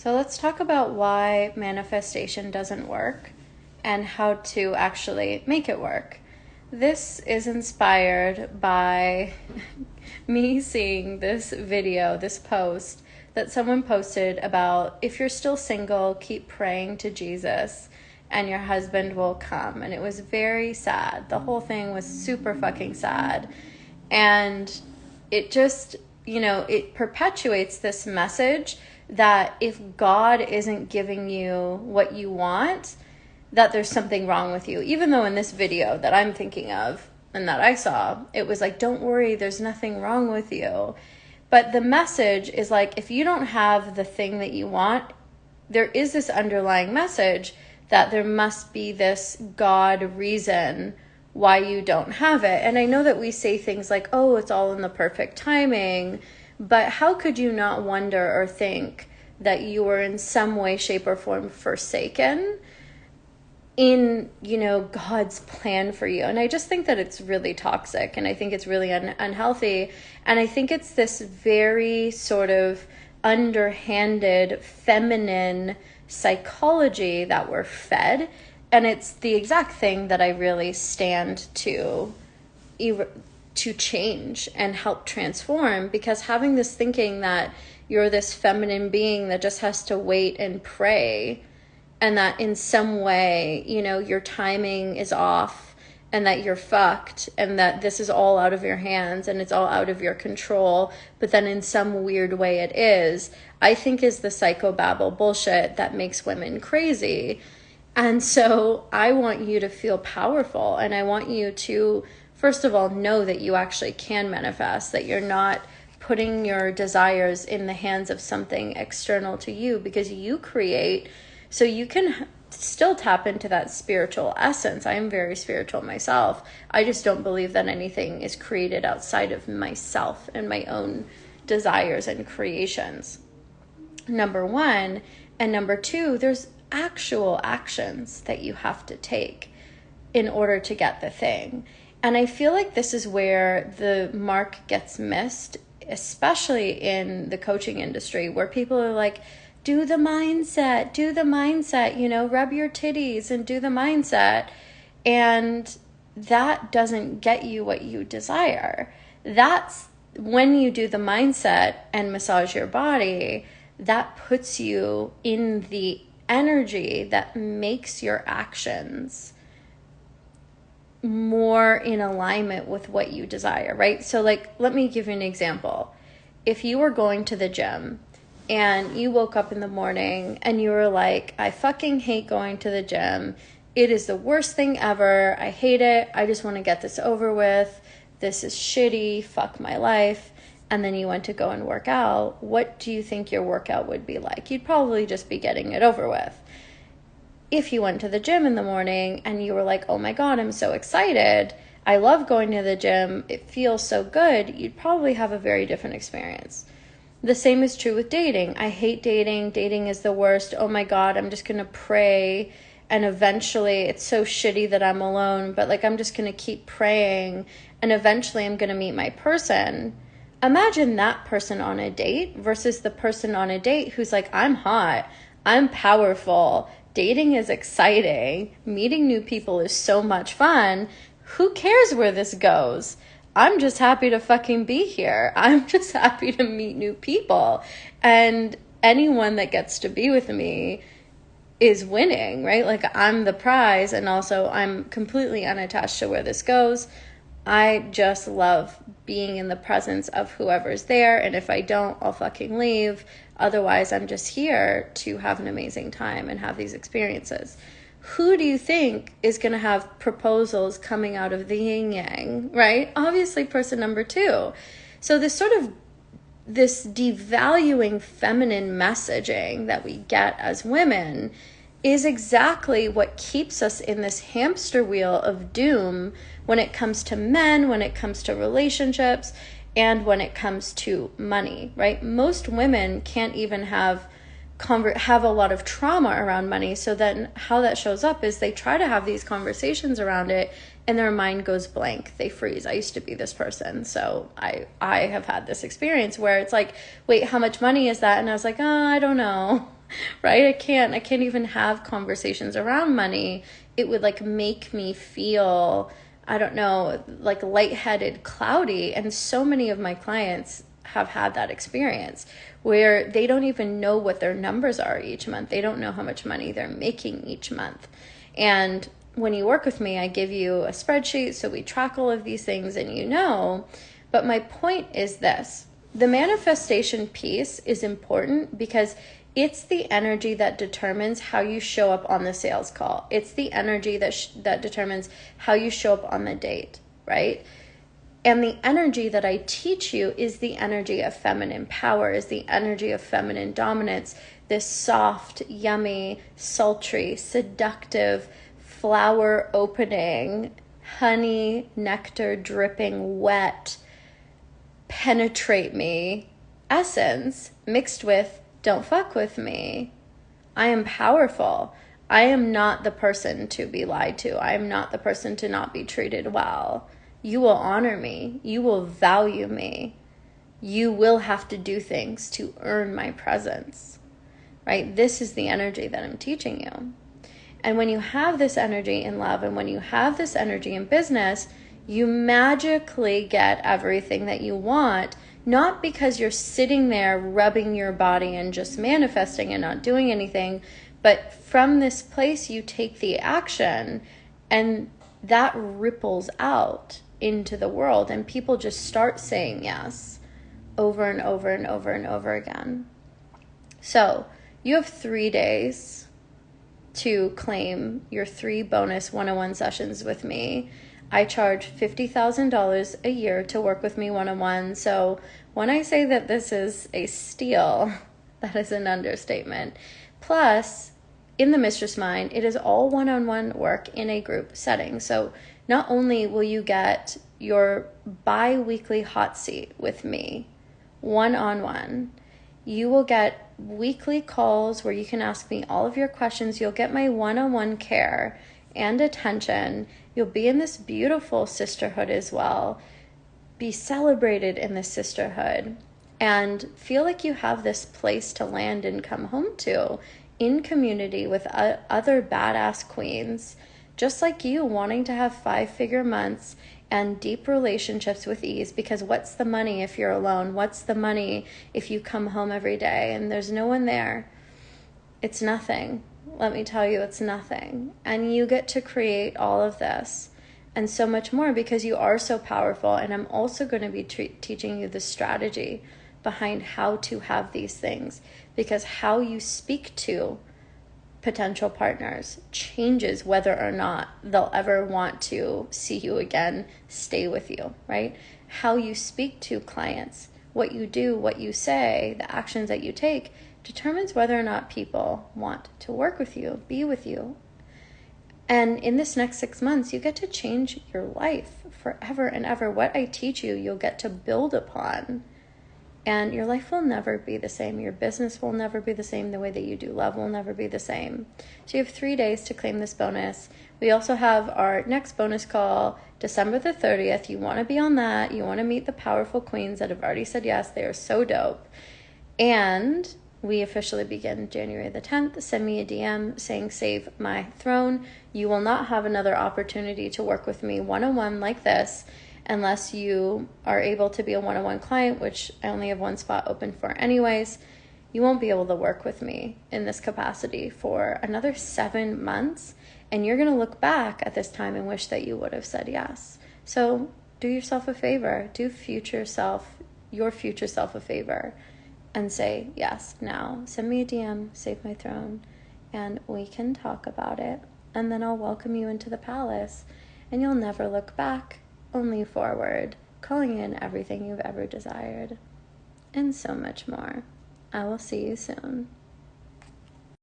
So let's talk about why manifestation doesn't work and how to actually make it work. This is inspired by me seeing this video, this post that someone posted about if you're still single, keep praying to Jesus and your husband will come. And it was very sad. The whole thing was super fucking sad. And it just, it perpetuates this message that if God isn't giving you what you want, that there's something wrong with you. Even though in this video that I'm thinking of and that I saw, it was like, don't worry, there's nothing wrong with you. But the message is like, if you don't have the thing that you want, there is this underlying message that there must be this God reason why you don't have it. And I know that we say things like, oh, it's all in the perfect timing, but how could you not wonder or think that you were in some way, shape, or form forsaken in, God's plan for you? And I just think that it's really toxic, and I think it's really unhealthy. And I think it's this very sort of underhanded feminine psychology that we're fed. And it's the exact thing that I really stand to change and help transform, because having this thinking that you're this feminine being that just has to wait and pray, and that in some way, your timing is off, and that you're fucked, and that this is all out of your hands and it's all out of your control, but then in some weird way it is, I think is the psychobabble bullshit that makes women crazy. And so I want you to feel powerful, and I want you to, first of all, know that you actually can manifest, that you're not putting your desires in the hands of something external to you, because you create. So you can still tap into that spiritual essence. I am very spiritual myself. I just don't believe that anything is created outside of myself and my own desires and creations. Number one. And number two, there's actual actions that you have to take in order to get the thing. And I feel like this is where the mark gets missed, especially in the coaching industry, where people are like, do the mindset, rub your titties and do the mindset. And that doesn't get you what you desire. That's when you do the mindset and massage your body, that puts you in the energy that makes your actions more in alignment with what you desire, right? So let me give you an example. If you were going to the gym and you woke up in the morning and you were like, I fucking hate going to the gym. It is the worst thing ever. I hate it. I just want to get this over with. This is shitty. Fuck my life. And then you went to go and work out. What do you think your workout would be like? You'd probably just be getting it over with. If you went to the gym in the morning and you were like, oh my God, I'm so excited. I love going to the gym. It feels so good. You'd probably have a very different experience. The same is true with dating. I hate dating. Dating is the worst. Oh my God, I'm just going to pray. And eventually it's so shitty that I'm alone, but I'm just going to keep praying. And eventually I'm going to meet my person. Imagine that person on a date versus the person on a date who's like, I'm hot. I'm powerful. Dating is exciting. Meeting new people is so much fun. Who cares where this goes? I'm just happy to fucking be here. I'm just happy to meet new people. And anyone that gets to be with me is winning, right? I'm the prize, and also I'm completely unattached to where this goes. I just love being in the presence of whoever's there, and if I don't, I'll fucking leave. Otherwise, I'm just here to have an amazing time and have these experiences. Who do you think is going to have proposals coming out of the yin yang, right? Obviously, person number two. So this devaluing feminine messaging that we get as women is exactly what keeps us in this hamster wheel of doom when it comes to men, when it comes to relationships, and when it comes to money, right? Most women can't even have a lot of trauma around money. So then how that shows up is they try to have these conversations around it and their mind goes blank. They freeze. I used to be this person. So I have had this experience where it's like, wait, how much money is that? And I was like, oh, I don't know. right? I can't even have conversations around money. It would like make me feel, I don't know, like lightheaded, cloudy. And so many of my clients have had that experience where they don't even know what their numbers are each month. They don't know how much money they're making each month. And when you work with me, I give you a spreadsheet so we track all of these things and you know. But my point is this: the manifestation piece is important because it's the energy that determines how you show up on the sales call. It's the energy that determines how you show up on the date, right? And the energy that I teach you is the energy of feminine power, is the energy of feminine dominance, this soft, yummy, sultry, seductive, flower opening, honey, nectar dripping, wet, penetrate me essence mixed with don't fuck with me. I am powerful. I am not the person to be lied to. I am not the person to not be treated well. You will honor me. You will value me. You will have to do things to earn my presence, right? This is the energy that I'm teaching you. And when you have this energy in love and when you have this energy in business, you magically get everything that you want, not because you're sitting there rubbing your body and just manifesting and not doing anything, but from this place you take the action and that ripples out into the world and people just start saying yes over and over and over and over again. So you have 3 days to claim your 3 bonus one-on-one sessions with me. I charge $50,000 a year to work with me one-on-one. So when I say that this is a steal, that is an understatement. Plus, in the Mistress Mind, it is all one-on-one work in a group setting. So not only will you get your bi-weekly hot seat with me, one-on-one, you will get weekly calls where you can ask me all of your questions. You'll get my one-on-one care and attention. You'll be in this beautiful sisterhood as well. Be celebrated in this sisterhood and feel like you have this place to land and come home to in community with other badass queens, just like you, wanting to have 5-figure months and deep relationships with ease. Because what's the money if you're alone? What's the money if you come home every day and there's no one there? It's nothing. Let me tell you, it's nothing. And you get to create all of this and so much more because you are so powerful. And I'm also going to be teaching you the strategy behind how to have these things, because how you speak to potential partners changes whether or not they'll ever want to see you again, stay with you, right? How you speak to clients, what you do, what you say, the actions that you take determines whether or not people want to work with you, be with you. And in this next 6 months, you get to change your life forever and ever. What I teach you, you'll get to build upon. And your life will never be the same. Your business will never be the same. The way that you do love will never be the same. So you have 3 days to claim this bonus. We also have our next bonus call, December the 30th. You want to be on that. You want to meet the powerful queens that have already said yes. They are so dope. And we officially begin January the 10th. Send me a DM saying save my throne. You will not have another opportunity to work with me one-on-one like this unless you are able to be a one-on-one client, which I only have 1 spot open for anyways. You won't be able to work with me in this capacity for another 7 months. And you're going to look back at this time and wish that you would have said yes. So do yourself a favor. Do your future self a favor and say yes now. Send me a DM, save my throne, and we can talk about it. And then I'll welcome you into the palace and you'll never look back, only forward, calling in everything you've ever desired, and so much more. I will see you soon.